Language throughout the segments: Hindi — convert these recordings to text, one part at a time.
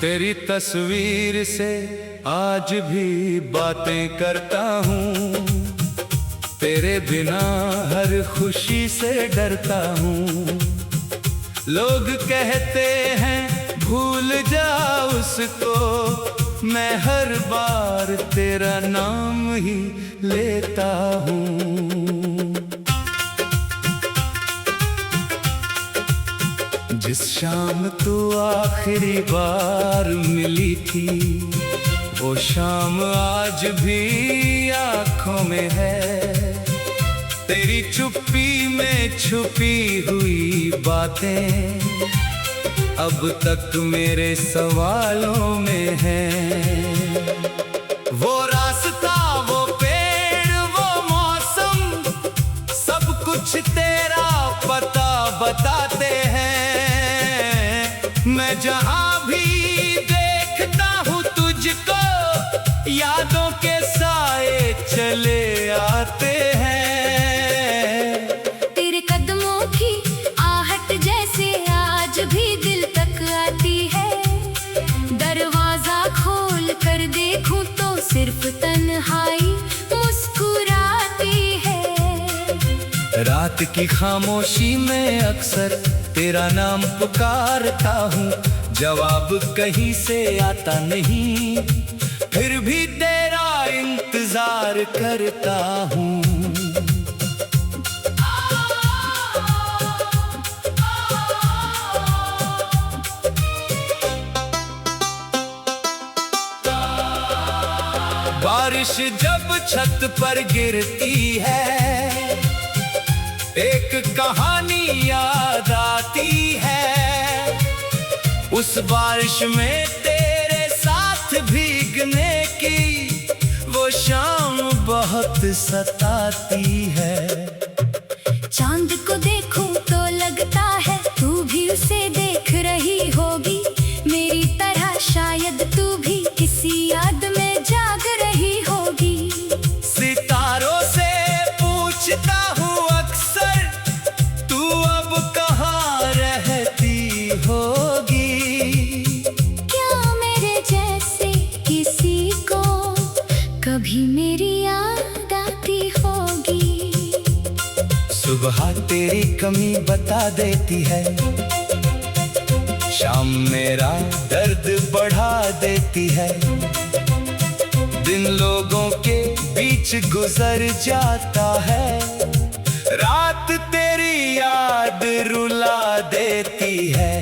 तेरी तस्वीर से आज भी बातें करता हूँ, तेरे बिना हर खुशी से डरता हूँ। लोग कहते हैं भूल जा उसको, मैं हर बार तेरा नाम ही लेता हूँ। जिस शाम तू आखिरी बार मिली थी, वो शाम आज भी आँखों में है। तेरी चुप्पी में छुपी हुई बातें अब तक मेरे सवालों में हैं। वो रास्ता, वो पेड़, वो मौसम, सब कुछ तेरा पता बताते हैं। मैं जहाँ भी देखता हूँ तुझको, यादों के साए चले आते हैं। तेरे कदमों की आहट जैसे आज भी दिल तक आती है। दरवाजा खोल कर देखूं तो सिर्फ तन्हाई मुस्कुराती है। रात की खामोशी में अक्सर तेरा नाम पुकारता हूँ, जवाब कहीं से आता नहीं, फिर भी तेरा इंतजार करता हूँ। बारिश जब छत पर गिरती है, एक कहानी याद आती है। उस बारिश में तेरे साथ भीगने की वो शाम बहुत सताती है। चांद को देखूं तो लगता है तू भी उसे देख रही होगी। मेरी तरह शायद तू भी किसी याद में जाग रही होगी। सितारों से पूछता हूँ अक्सर, तू अब कहाँ रहती होगी। क्या मेरे जैसे किसी को कभी मेरी याद आती होगी। सुबह तेरी कमी बता देती है, शाम मेरा दर्द बढ़ा देती है। दिन लोगों के बीच गुजर जाता है, रात तेरी याद रुला देती है।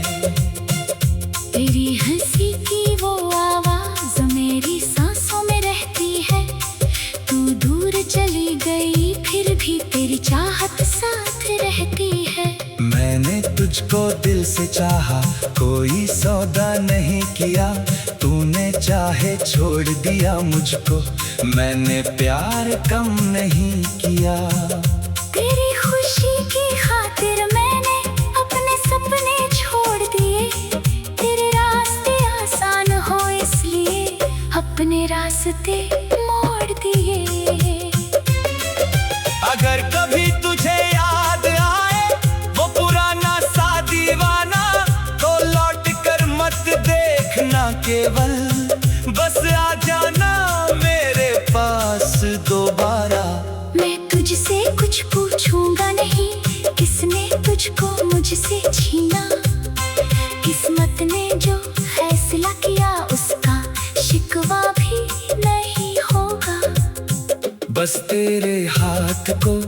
तेरी हंसी की वो आवाज मेरी सांसों में रहती है। तू दूर चली गई फिर भी तेरी चाहत साथ रहती है। मैंने तुझको दिल से चाहा, कोई सौदा नहीं किया। तूने चाहे छोड़ दिया मुझको, मैंने प्यार कम नहीं किया। तेरी खुशी की खातिर मैंने अपने सपने छोड़ दिए। तेरे रास्ते आसान हो इसलिए अपने रास्ते मोड़ दिए। अगर कभी तुझे याद आए वो पुराना सा दीवाना, तो लौट कर मत देखना, केवल बस आ जाना मेरे पास दोबारा। मैं तुझसे कुछ पूछूंगा नहीं, किसने तुझको मुझसे छीना। किस्मत ने जो फैसला किया उसका शिकवा भी नहीं होगा। बस तेरे हाथ को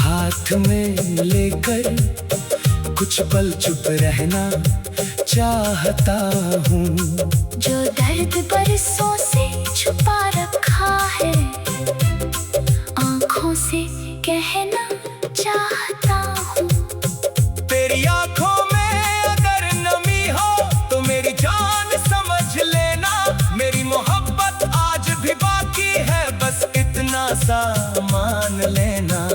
हाथ में लेकर कुछ पल चुप रहना चाहता हूँ। जो दर्द बरसों से छुपा रखा है, आँखों से कहना चाहता हूँ। तेरी आँखों में अगर नमी हो तो मेरी जान समझ लेना। मेरी मोहब्बत आज भी बाकी है, बस इतना सा मान लेना।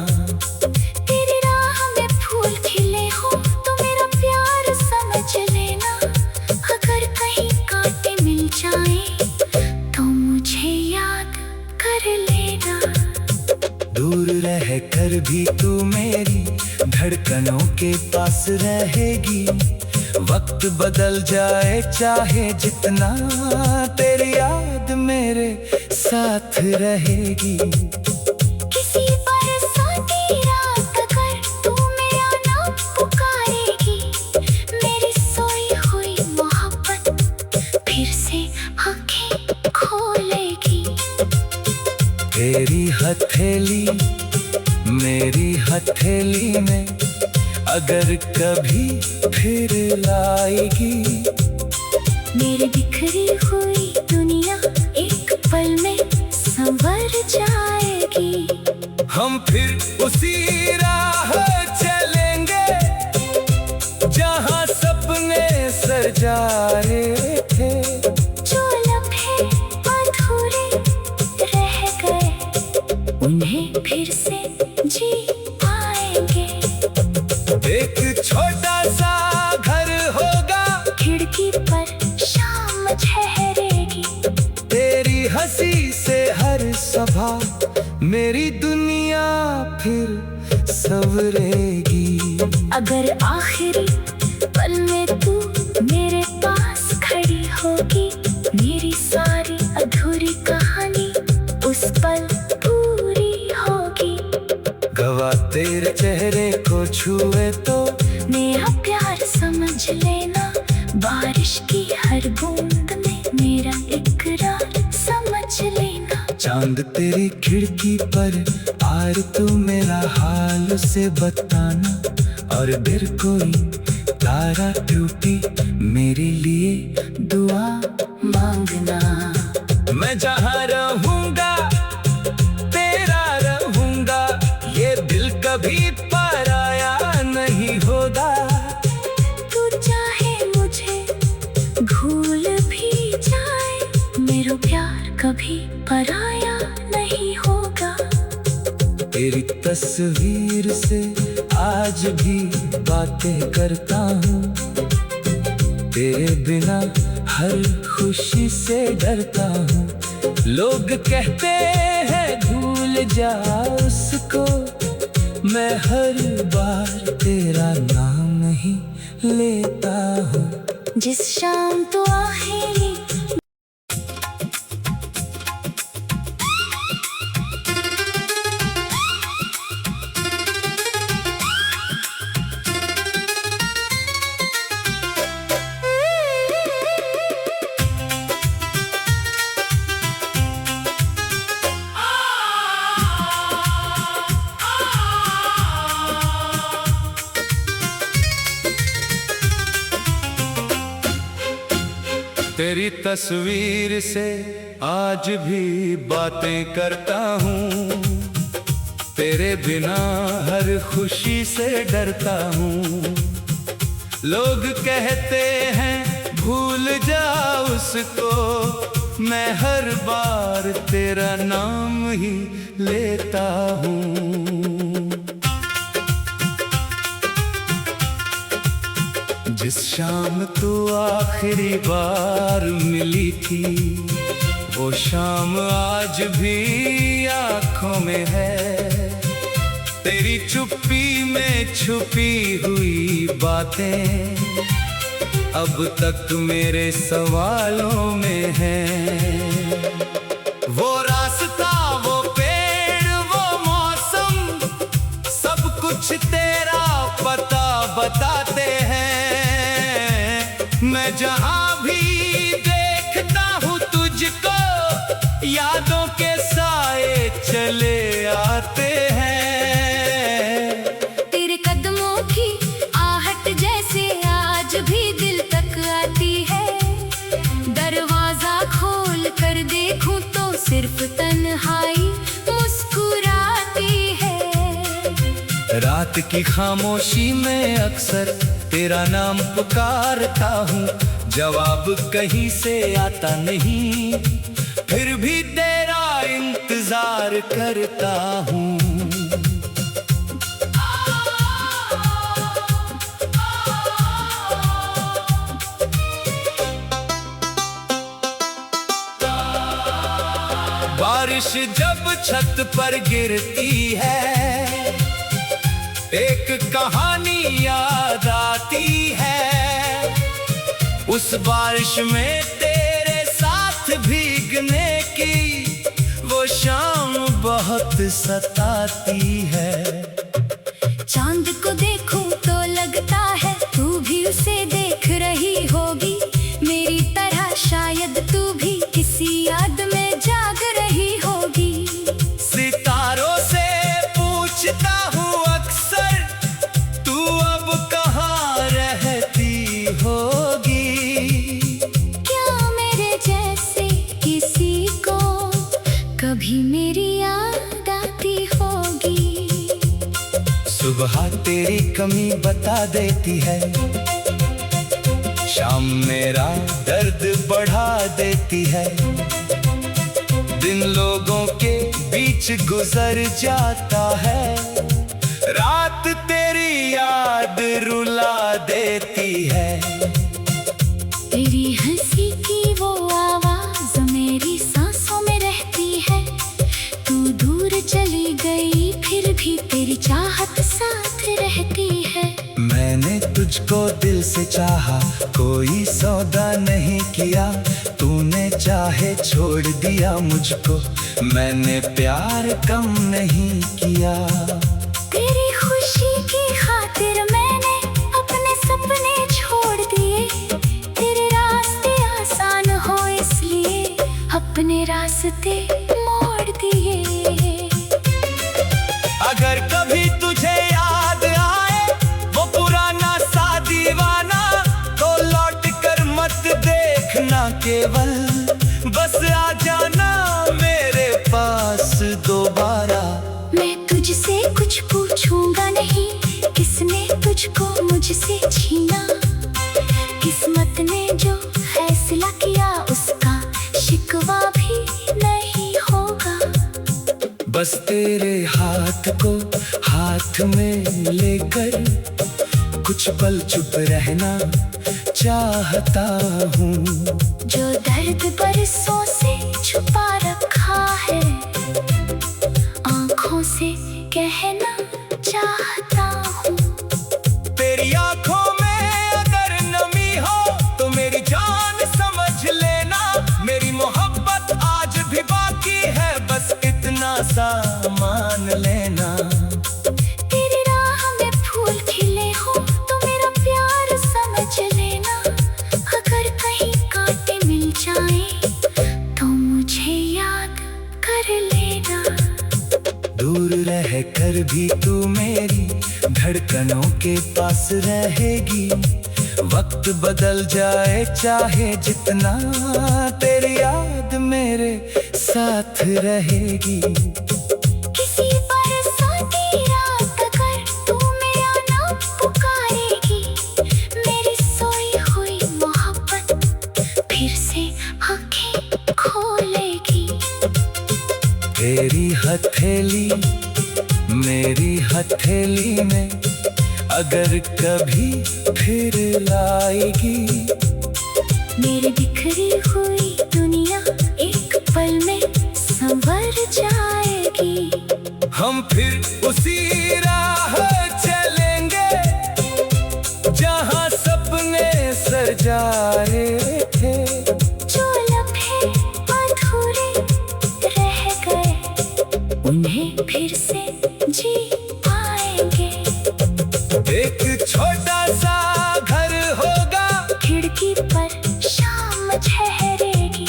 तेरी राह में फूल खिले हो तो मेरा प्यार समझ लेना। अगर कहीं कांटे मिल जाएं तो मुझे याद कर लेना। दूर रह कर भी तू मेरी धड़कनों के पास रहेगी। वक्त बदल जाए चाहे जितना, तेरी याद मेरे साथ रहेगी। किसी बरसाती रात अगर तू मेरा नाम पुकारेगी, मेरी सोई हुई मोहब्बत फिर से आंखें खोलेगी। तेरी हथेली मेरी हथेली में अगर कभी फिर लाएगी, मेरी बिखरी हुई दुनिया एक पल में संवर जाएगी। हम फिर उसी राह चलेंगे जहाँ सपने सजाए थे। जो लम्हे अधूरे रह गए उन्हें फिर से जी पाएंगे। एक छोटा सा घर होगा, खिड़की पर शाम ठहरेगी। तेरी हंसी से हर सुबह मेरी दुनिया फिर संवरेगी। अगर आखिरी पल में तू मेरे पास खड़ी होगी, मेरी सारी अधूरी कहानी उस पल पूरी होगी। गवा तेरे चेहरे को छुए तो मेरा प्यार समझ लेना, बारिश की हर बूंद में मेरा इकरार समझ लेना। चांद तेरी खिड़की पर आर तू मेरा हाल से बताना, और फिर कोई तारा टूटी मेरे लिए दुआ मांगना। मैं जहाँ रहूँगा तेरा रहूँगा, ये दिल कभी पराया नहीं होगा। तू चाहे मुझे भूल भी जाए, मेरा प्यार कभी पराया नहीं होगा। तेरी तस्वीर से आज भी बातें करता हूँ, तेरे बिना हर खुशी से डरता हूँ। लोग कहते हैं भूल जा उसको, मैं हर बार तेरा नाम ही लेता हूँ। जिस शाम तो आखिरी तेरी तस्वीर से आज भी बातें करता हूँ, तेरे बिना हर खुशी से डरता हूँ। लोग कहते हैं भूल जा उसको, मैं हर बार तेरा नाम ही लेता हूँ। जिस शाम तू आखिरी बार मिली थी, वो शाम आज भी आँखों में है। तेरी चुप्पी में छुपी हुई बातें अब तक मेरे सवालों में हैं। वो रास्ता, वो पेड़, वो मौसम, सब कुछ तेरा पता बताते हैं। मैं जहाँ भी देखता हूँ तुझको, यादों के साए चले आते हैं। तेरे कदमों की आहट जैसे आज भी दिल तक आती है। दरवाजा खोल कर देखूं तो सिर्फ तन्हाई मुस्कुराती है। रात की खामोशी में अक्सर तेरा नाम पुकारता हूँ, जवाब कहीं से आता नहीं, फिर भी तेरा इंतजार करता हूँ। बारिश जब छत पर गिरती है, एक कहानी याद आती है। उस बारिश में तेरे साथ भीगने की वो शाम बहुत सताती है। चांद को देखूं तो लगता है तू भी उसे देख रही होगी, मेरी तरह शायद तू भी किसी याद में जाग रही होगी। सितारों से पूछता हूँ अक्सर, तू अब कहाँ रहती होगी? क्या मेरे जैसे किसी को कभी मेरी याद आती होगी? सुबह तेरी कमी बता देती है, शाम मेरा दर्द बढ़ा देती है। दिन लोगों के बीच गुजर जाता है, रात तेरी याद रुला देती है। तेरी हंसी की वो आवाज मेरी सांसों में रहती है, तू दूर चली गई फिर भी तेरी चाहत साथ रहती है। मैंने तुझको दिल से चाहा, कोई सौदा नहीं किया, तूने चाहे छोड़ दिया मुझको, मैंने प्यार कम नहीं किया। तेरी खुशी की खातिर मैंने अपने सपने छोड़ दिए, तेरे रास्ते आसान हो इसलिए अपने रास्ते मोड़ दिए। अगर कभी तुझे याद आए वो पुराना सा दीवाना, तो लौट कर मत देखना, केवल बस आ जाना मेरे पास दोबारा। मैं तुझसे कुछ पूछूंगा नहीं, किसने तुझको मुझसे छीना, किस्मत ने जो फैसला किया उसका शिकवा भी नहीं होगा। बस तेरे हाथ को हाथ में लेकर कुछ पल चुप रहना चाहता हूँ। जो दर्द बरसों से छुपा रखा है आंखों से कहना चाहता हूँ। तेरी आंखों में अगर नमी हो तो मेरी जान समझ लेना, मेरी मोहब्बत आज भी बाकी है, बस इतना सा मान लेना। तेरी राह में फूल खिले हो तो मेरा प्यार समझ लेना, अगर कहीं कांटे मिल जाए तो मुझे याद कर लेना। दूर रह कर भी तू मेरी धड़कनों के पास रहेगी, वक्त बदल जाए चाहे जितना, तेरी याद मेरे साथ रहेगी। किसी बरसाती रात अगर तू मेरा नाम पुकारेगी, मेरी सोई हुई मोहब्बत फिर से आंखें खोलेगी। तेरी हथेली मेरी हथेली में अगर कभी फिर लाएगी, मेरी बिखरी हुई दुनिया एक पल में संवर जाएगी। हम फिर उसी राह चलेंगे जहाँ सपने सजाए थे, जो लम्हे अधूरे रह गए उन्हें फिर से जी पाएंगे। एक छोटा सा घर होगा, खिड़की पर शाम ठहरेगी,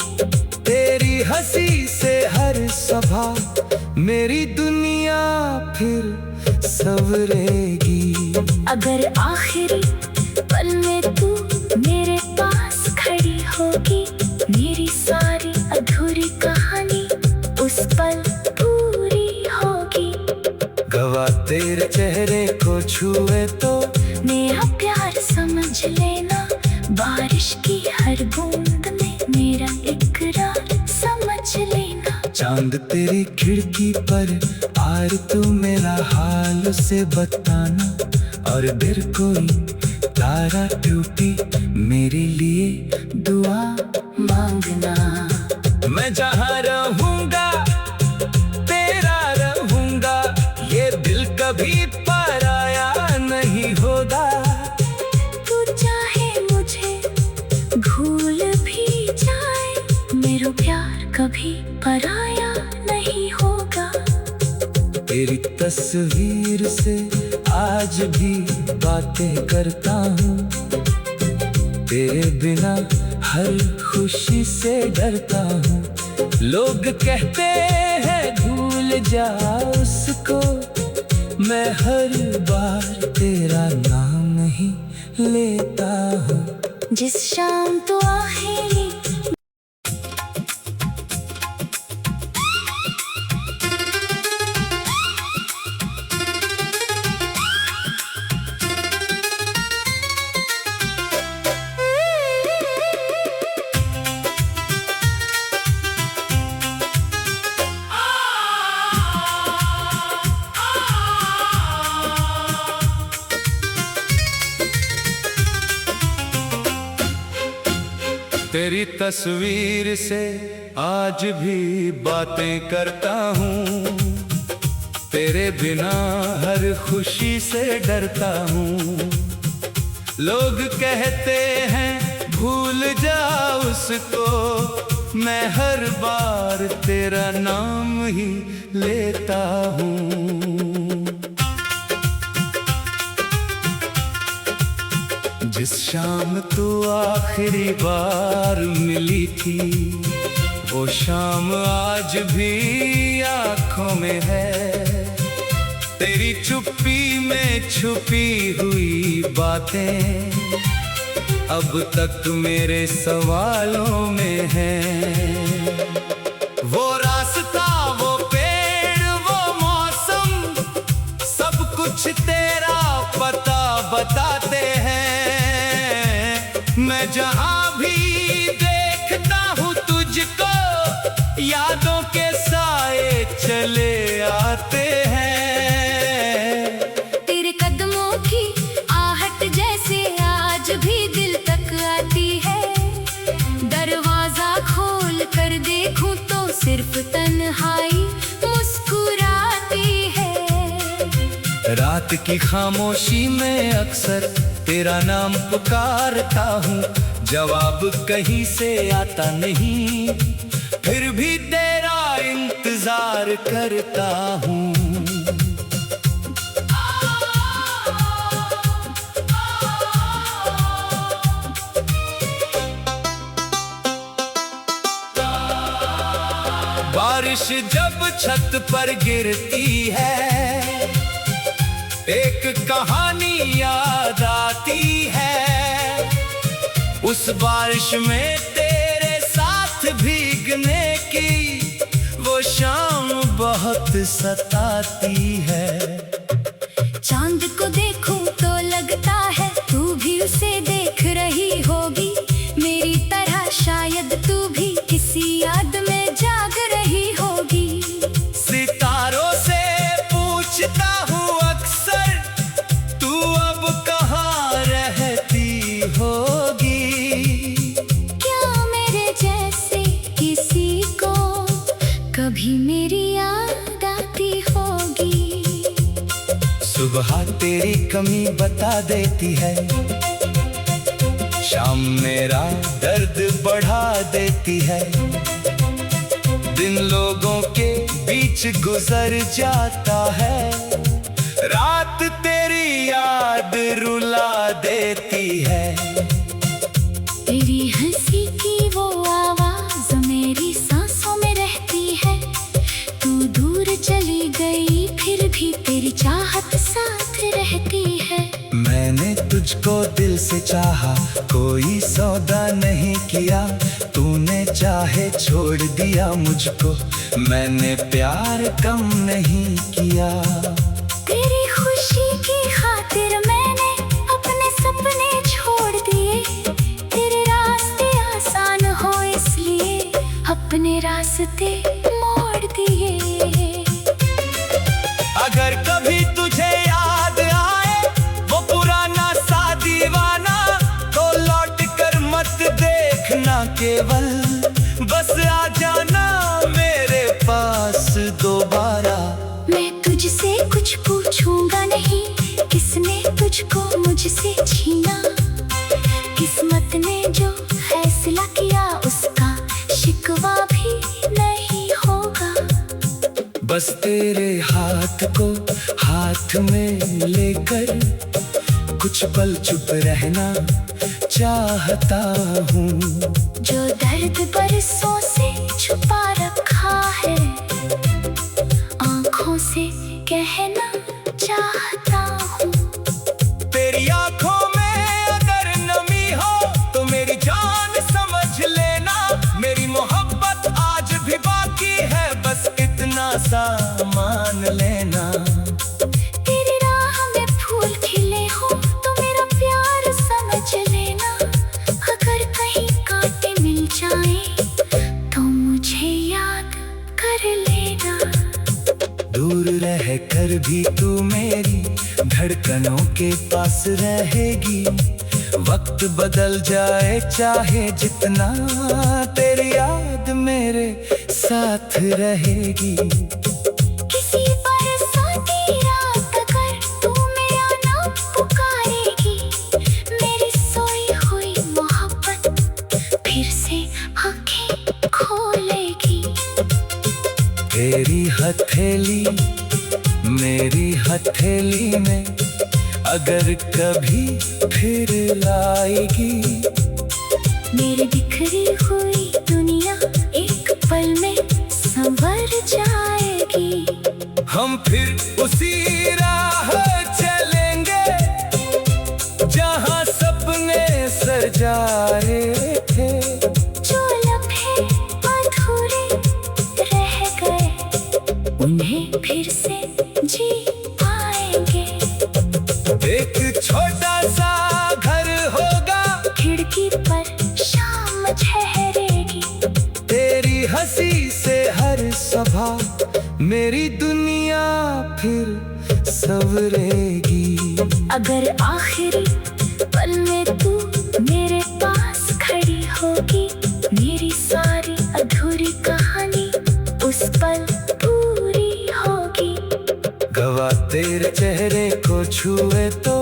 तेरी हंसी से हर सुबह मेरी दुनिया फिर संवरेगी। अगर आखिरी पल में तू मेरे पास खड़ी होगी, मेरी सारी अधूरी कहानी उस पल पूरी होगी। गवा तेरे चेहरे को छुए तो मेरा प्यार समझ लेना, बारिश की हर बूंद में मेरा इकरार समझ लेना। चांद तेरी खिड़की पर आर तू मेरा हाल उसे बताना, और फिर कोई तारा टूटी मेरे लिए दुआ मांगना। मैं जहाँ रहूँगा तेरा रहूँगा, ये दिल कभी पराया नहीं होगा। तू चाहे मुझे फिर प्यार कभी पराया नहीं होगा। तेरी तस्वीर से आज भी बातें करता हूँ, तेरे बिना हर खुशी से डरता हूँ। लोग कहते हैं भूल जा उसको, मैं हर बार तेरा नाम ही लेता हूँ। जिस शाम तो आखिरी तेरी तस्वीर से आज भी बातें करता हूँ, तेरे बिना हर खुशी से डरता हूँ। लोग कहते हैं भूल जा उसको, मैं हर बार तेरा नाम ही लेता हूँ। जिस शाम तू आखिरी बार मिली थी, वो शाम आज भी आँखों में है। तेरी चुप्पी में छुपी हुई बातें अब तक मेरे सवालों में हैं। वो रास्ता, वो पेड़, वो मौसम, सब कुछ तेरा पता बताते हैं। मैं जहाँ भी देखता हूँ तुझको, यादों के साए चले आते हैं। तेरे कदमों की आहट जैसे आज भी दिल तक आती है। दरवाजा खोल कर देखूं तो सिर्फ तन्हाई मुस्कुराती है। रात की खामोशी में अक्सर तेरा नाम पुकारता हूँ, जवाब कहीं से आता नहीं, फिर भी तेरा इंतजार करता हूँ। बारिश जब छत पर गिरती है, एक कहानी याद आती है। उस बारिश में तेरे साथ भीगने की वो शाम बहुत सताती है। चांद को देखूं तो लगता है तू भी उसे देख रही होगी। मेरी तरह शायद तू भी किसी याद में जाग रही होगी। सितारों से पूछता हूँ अक्सर, तू अब कहाँ रहती होगी। क्या मेरे जैसे किसी को कभी मेरी याद आती होगी। सुबह तेरी कमी बता देती है, शाम मेरा दर्द बढ़ा देती है। दिन लोगों के बीच गुजर जाता है, रात तेरी याद रुला देती है। तेरी हंसी की वो आवाज मेरी सांसों में रहती है। तू दूर चली गई फिर भी तेरी चाहत साथ रहती है। मैंने तुझको दिल से चाहा, कोई सौदा नहीं किया। तूने चाहे छोड़ दिया मुझको, मैंने प्यार कम नहीं किया। तेरी खुशी की खातिर मैंने अपने सपने छोड़ दिए। तेरे रास्ते आसान हो इसलिए अपने रास्ते मोड़ दिए। अगर कभी तुझे याद आए वो पुराना सा दीवाना, तो लौट कर मत देखना, केवल बस आ जाना मेरे पास दोबारा। मैं तुझसे कुछ पूछूंगा नहीं, किसने तुझको मुझसे छीना। किस्मत ने जो फैसला किया उसका शिकवा बस तेरे हाथ को हाथ में लेकर कुछ पल चुप रहना चाहता हूँ। जो दर्द बरसों से छुपा रखा है आंखों से कहना चाहता हूँ। तेरी आंखों में अगर नमी हो तो मेरी जान समझ लेना, मेरी मोहब्बत आज भी बाकी है, बस इतना सा मान लेना। तेरी राह में फूल खिले हो तो मेरा प्यार समझ लेना, अगर कहीं कांटे मिल जाए तो मुझे याद कर लेना। दूर रह कर भी तू मेरी धड़कनों के पास रहेगी, वक्त बदल जाए चाहे जितना, तेरी याद मेरे साथ रहेगी। किसी बरसाती रात अगर तू मेरा नाम पुकारेगी, मेरी सोई हुई मोहब्बत फिर से आंखें खोलेगी। तेरी हथेली मेरी हथेली में अगर कभी फिर लाएगी, मेरी बिखरी हुई दुनिया एक पल में संवर जाएगी। हम फिर उसी राह चलेंगे जहाँ सपने सजाए थे। जो लम्हे अधूरे रह गए उन्हें फिर से जी पाएंगे। एक छोटा सा घर होगा, खिड़की पर शाम ठहरेगी, तेरी हंसी से हर सुबह मेरी दुनिया फिर संवरेगी। अगर आखिरी पल में तू मेरे पास खड़ी होगी, मेरी सारी अधूरी कहानी उस पल पूरी होगी। गवा तेरे चेहरे को छुए तो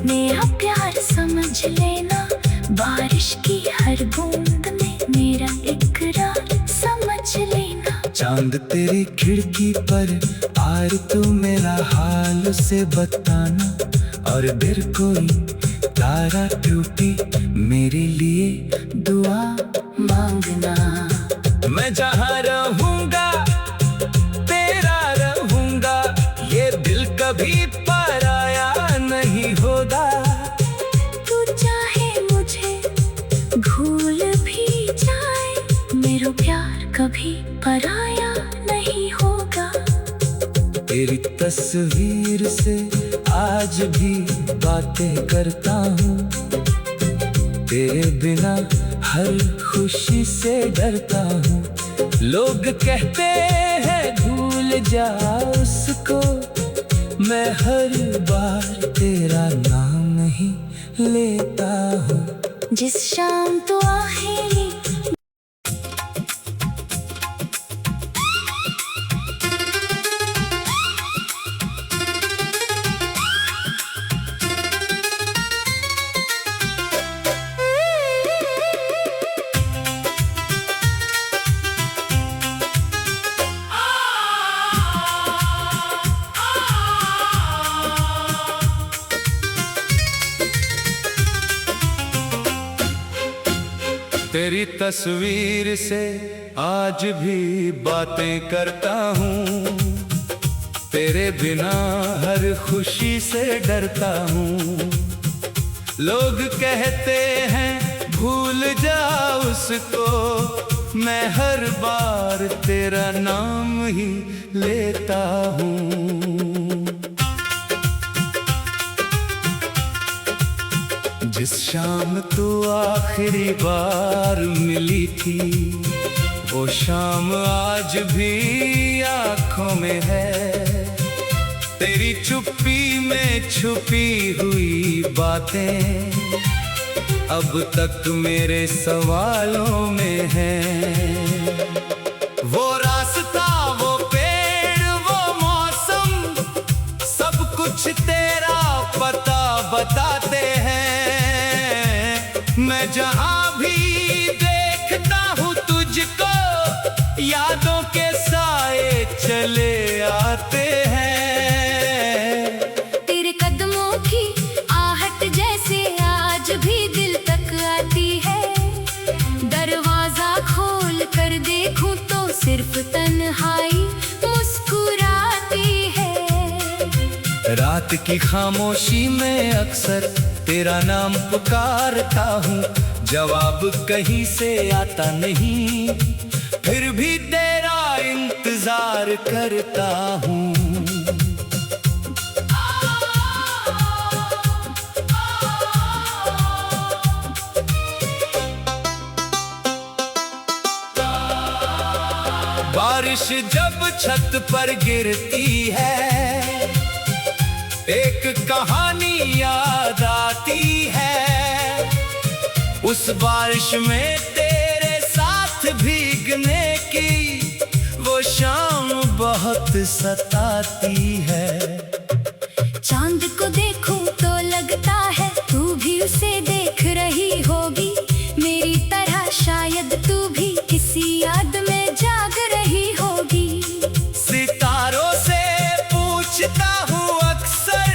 मेरा प्यार समझ लेना, बारिश की हर बूंद में मेरा इकरार समझ लेना। चांद तेरी खिड़की पर आर तू मेरा हाल से बताना, और फिर कोई तारा टूटी मेरे लिए दुआ मांगना। मैं जहाँ रहूँगा तेरा रहूँगा, ये दिल कभी पराया नहीं होगा। तू चाहे मुझे भूल भी जाए, मेरा प्यार कभी पराया नहीं होगा। तेरी तस्वीर से आज भी बातें करता हूँ, तेरे बिना हर खुशी से डरता हूँ। लोग कहते हैं भूल जा उसको, मैं हर बार तेरा नाम ही लेता हूँ। जिस शाम तो आखिरी तेरी तस्वीर से आज भी बातें करता हूँ, तेरे बिना हर खुशी से डरता हूँ। लोग कहते हैं भूल जा उसको, मैं हर बार तेरा नाम ही लेता हूँ। जिस शाम तू आखिरी बार मिली थी, वो शाम आज भी आँखों में है। तेरी चुप्पी में छुपी हुई बातें अब तक मेरे सवालों में हैं। वो रास्ता, वो पेड़, वो मौसम, सब कुछ तेरा पता बताते हैं। मैं जहाँ भी देखता हूँ तुझको, यादों के साए चले सिर्फ तन्हाई मुस्कुराती है। रात की खामोशी में अक्सर तेरा नाम पुकारता हूँ, जवाब कहीं से आता नहीं, फिर भी तेरा इंतजार करता हूँ। बारिश जब छत पर गिरती है, एक कहानी याद आती है। उस बारिश में तेरे साथ भीगने की वो शाम बहुत सताती है। चांद को देखूं तो लगता है तू भी उसे देख रही होगी, मेरी तरह शायद तू भी किसी याद में जाग रही होगी। सितारों से पूछता हूँ अक्सर,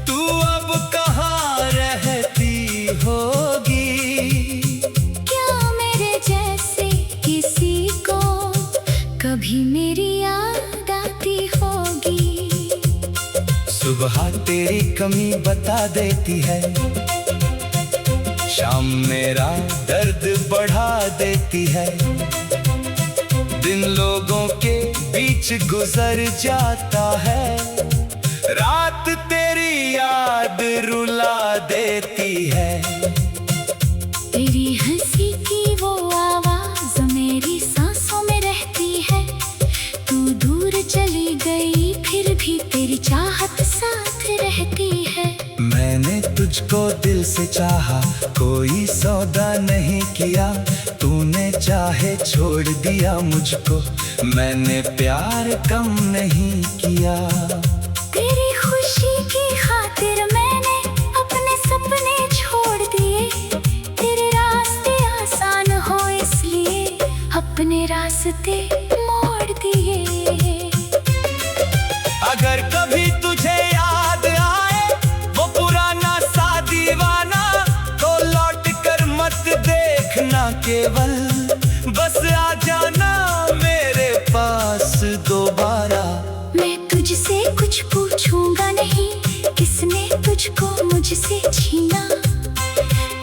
तू अब कहाँ रहती होगी? क्या मेरे जैसे किसी को कभी मेरी याद आती होगी? सुबह तेरी कमी बता देती है, शाम मेरा दर्द बढ़ा देती है। दिन लोगों के बीच गुजर जाता है, रात तेरी याद रुला देती है। तेरी हंसी की वो आवाज मेरी सांसों में रहती है। तू दूर चली गई फिर भी तेरी चाहत साथ रहती है। मैंने तुझको दिल से चाहा, कोई सौदा नहीं किया, तूने चाहे छोड़ दिया मुझको, मैंने प्यार कम नहीं किया। तेरी खुशी की खातिर मैंने अपने सपने छोड़ दिए, तेरे रास्ते आसान हो इसलिए अपने रास्ते मोड़ दिए। अगर कभी तुझे याद आए वो पुराना सा दीवाना, तो लौट कर मत देखना, केवल बस आ जाना मेरे पास दोबारा। मैं तुझसे कुछ पूछूंगा नहीं, किसने तुझको मुझसे छीना।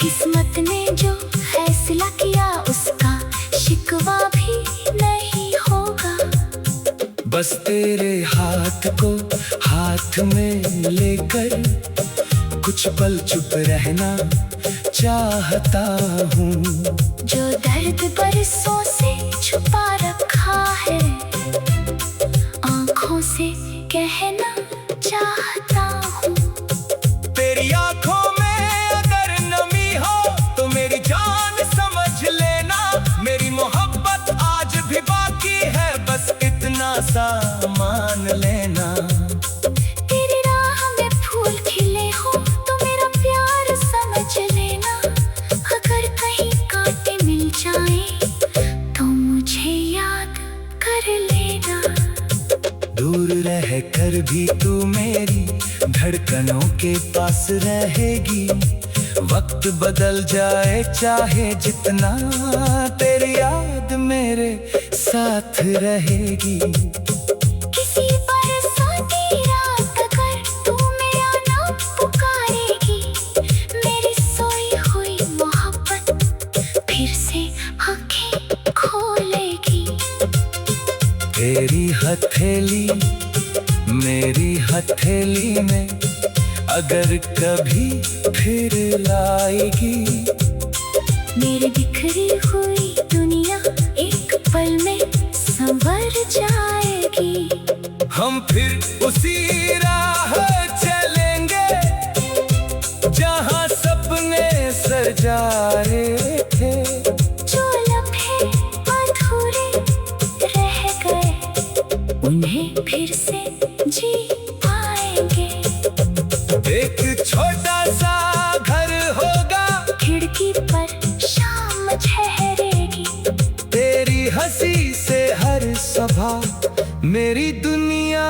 किस्मत ने जो फैसला किया उसका शिकवा भी नहीं होगा। बस तेरे हाथ को हाथ में लेकर कुछ पल चुप रहना चाहता हूँ। जो दर्द बरसों से छुपा रखा है आंखों से कहना चाहता हूँ। तेरी आंखों में अगर नमी हो तो मेरी जान समझ लेना, मेरी मोहब्बत आज भी बाकी है, बस इतना सा मान लेना। तेरी राह में फूल खिले हो तो मेरा प्यार समझ लेना, अगर कहीं कांटे मिल जाए तो मुझे याद कर लेना। दूर रह कर भी तू मेरी धड़कनों के पास रहेगी, वक्त बदल जाए चाहे जितना, तेरी याद मेरे साथ रहेगी। किसी बरसाती रात अगर तू मेरा नाम पुकारेगी, मेरी सोई हुई मोहब्बत फिर से आंखें खोलेगी। तेरी हथेली मेरी हथेली में अगर कभी फिर लाएगी, मेरी बिखरी हुई दुनिया एक पल में संवर जाएगी। हम फिर उसी राह चलेंगे जहाँ सपने सजाए थे। जो लम्हे अधूरे रह गए उन्हें फिर से जी पाएंगे। एक छोटा सा घर होगा, खिड़की पर शाम ठहरेगी। तेरी हंसी से हर सुबह मेरी दुनिया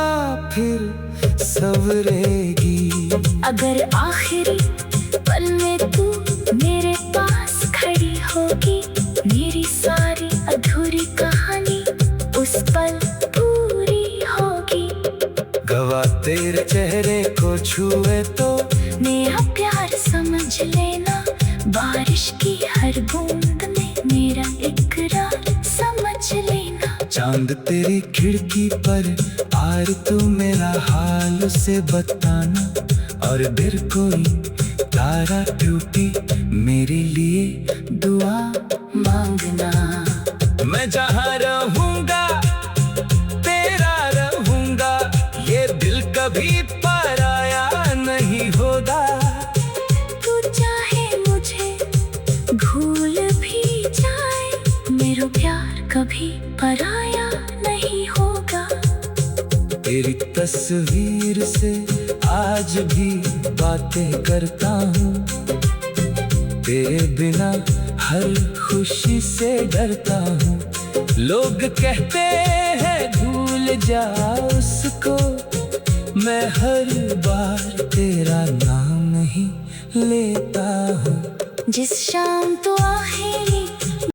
फिर संवरेगी। अगर आखिरी पल में तू मेरे पास खड़ी होगी, मेरी सारी अधूरी कहानी इस पल पूरी होगी। गवा तेरे चेहरे को छुए तो मेरा प्यार समझ लेना, बारिश की हर बूंद में मेरा इकरार समझ लेना। चांद तेरी खिड़की पर आर तू मेरा हाल से बताना, और फिर कोई तारा टूटी मेरे लिए दुआ मांगना। मैं जहाँ रहूंगा तेरा रहूंगा, ये दिल कभी पराया नहीं होगा। तू चाहे मुझे भूल भी जाए, मेरा प्यार कभी पराया नहीं होगा। तेरी तस्वीर से आज भी बातें करता हूँ, तेरे बिना हर खुशी से डरता हूँ। लोग कहते हैं भूल जा उसको, मैं हर बार तेरा नाम नहीं लेता हूँ। जिस शाम तो आखिरी